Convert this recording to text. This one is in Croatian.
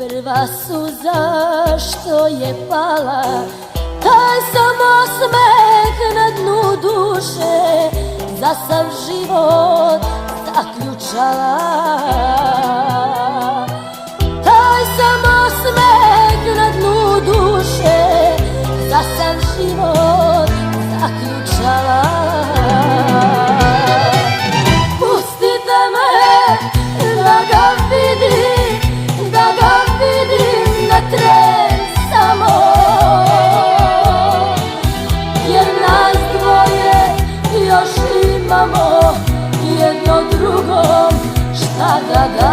Prva suza što je pala, taj sam osmeh na dnu duše za sav život zaključala. Taj sam osmeh na dnu duše za sav život zaključala. Pustite me da ga vidim, da ga vidim na tren samo, jer nas dvoje još imamo, jedno drugom šta da damo.